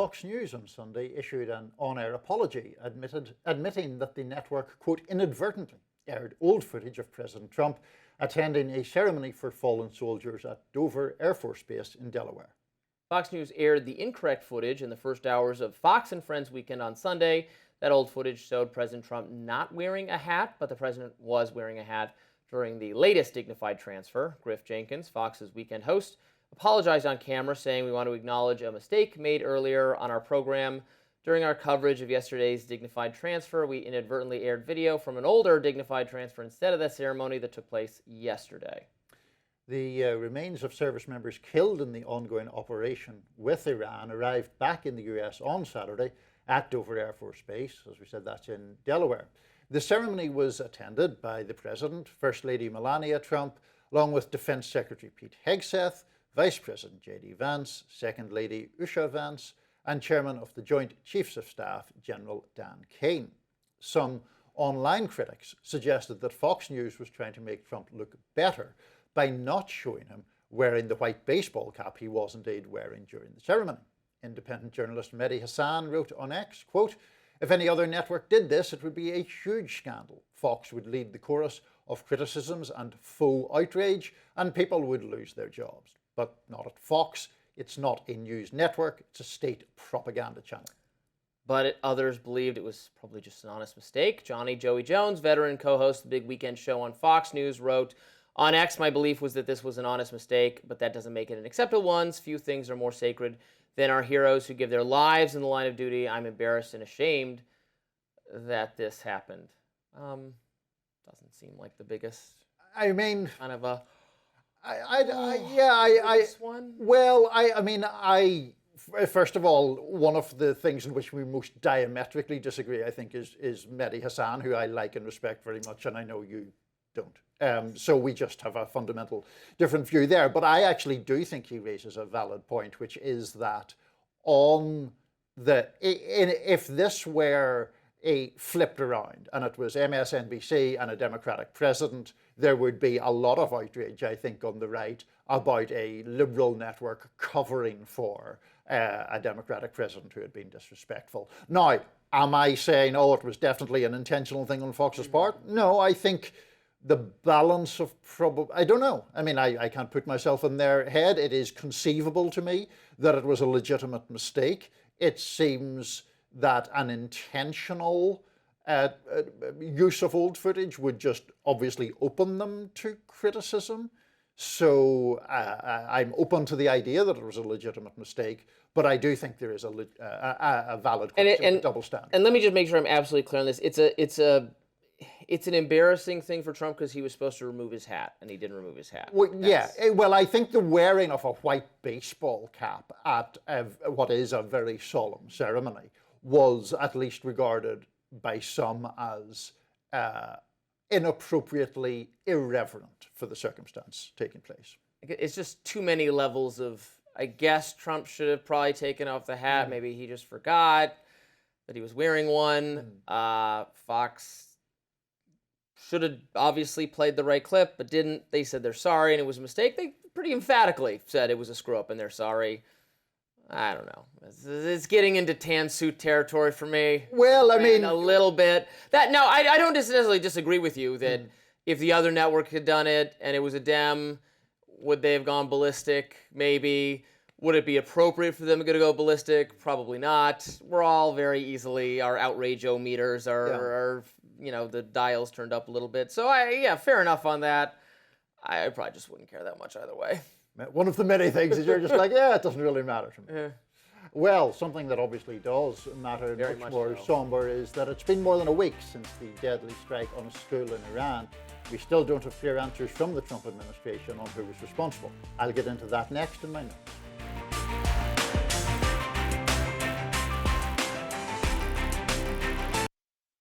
Fox News on Sunday issued an on-air apology, admitting that the network, quote, inadvertently aired old footage of President Trump attending a ceremony for fallen soldiers at Dover Air Force Base in Delaware. Fox News aired the incorrect footage in the first hours of Fox and Friends Weekend on Sunday. That old footage showed President Trump not wearing a hat, but the president was wearing a hat during the latest Dignified transfer. Griff Jenkins, Fox's weekend host, apologized on camera, saying, "We want to acknowledge a mistake made earlier on our program. During our coverage of yesterday's Dignified transfer, we inadvertently aired video from an older Dignified transfer instead of the ceremony that took place yesterday." The remains of service members killed in the ongoing operation with Iran arrived back in the US on Saturday at Dover Air Force Base. As we said, that's in Delaware. The ceremony was attended by the President, First Lady Melania Trump, along with Defense Secretary Pete Hegseth, Vice President J.D. Vance, Second Lady Usha Vance, and Chairman of the Joint Chiefs of Staff, General Dan Kane. Some online critics suggested that Fox News was trying to make Trump look better by not showing him wearing the white baseball cap he was indeed wearing during the ceremony. Independent journalist Mehdi Hassan wrote on X, quote, "If any other network did this, it would be a huge scandal. Fox would lead the chorus of criticisms and faux outrage, and people would lose their jobs. But not at Fox. It's not a news network. It's a state propaganda channel." But others believed it was probably just an honest mistake. Johnny Joey Jones, veteran co-host of the big weekend show on Fox News, wrote, "On X, my belief was that this was an honest mistake, but that doesn't make it an acceptable one. Few things are more sacred than our heroes who give their lives in the line of duty. I'm embarrassed and ashamed that this happened." Doesn't seem like the biggest. I mean, kind of a. First of all, one of the things in which we most diametrically disagree, I think, is Mehdi Hassan, who I like and respect very much, and I know you don't. So we just have a fundamental different view there. But I actually do think he raises a valid point, which is that if this were flipped around and it was MSNBC and a Democratic president, there would be a lot of outrage, I think, on the right about a liberal network covering for a Democratic president who had been disrespectful. Now, am I saying, oh, it was definitely an intentional thing on Fox's part? No, I think the balance of I don't know. I mean, I can't put myself in their head. It is conceivable to me that it was a legitimate mistake. It seems that an intentional use of old footage would just obviously open them to criticism. So I'm open to the idea that it was a legitimate mistake, but I do think there is a valid question of double standard. And let me just make sure I'm absolutely clear on this. It's an embarrassing thing for Trump because he was supposed to remove his hat, and he didn't remove his hat. Well, well, I think the wearing of a white baseball cap at what is a very solemn ceremony was at least regarded by some as inappropriately irreverent for the circumstance taking place. It's just too many levels of, I guess Trump should have probably taken off the hat. Maybe he just forgot that he was wearing one. Fox should have obviously played the right clip, but didn't. They said they're sorry and it was a mistake. They pretty emphatically said it was a screw up and they're sorry. I don't know. It's getting into tan suit territory for me. Well, I mean, a little bit. I don't necessarily disagree with you that if the other network had done it and it was a Dem, would they have gone ballistic? Maybe. Would it be appropriate for them to go ballistic? Probably not. We're all very easily, our outrage-o-meters are the dials turned up a little bit. So fair enough on that. I probably just wouldn't care that much either way. One of the many things is you're just like, it doesn't really matter to me. Well, something that obviously does matter Very much more somber is that it's been more than a week since the deadly strike on a school in Iran. We still don't have clear answers from the Trump administration on who was responsible. I'll get into that next in my notes.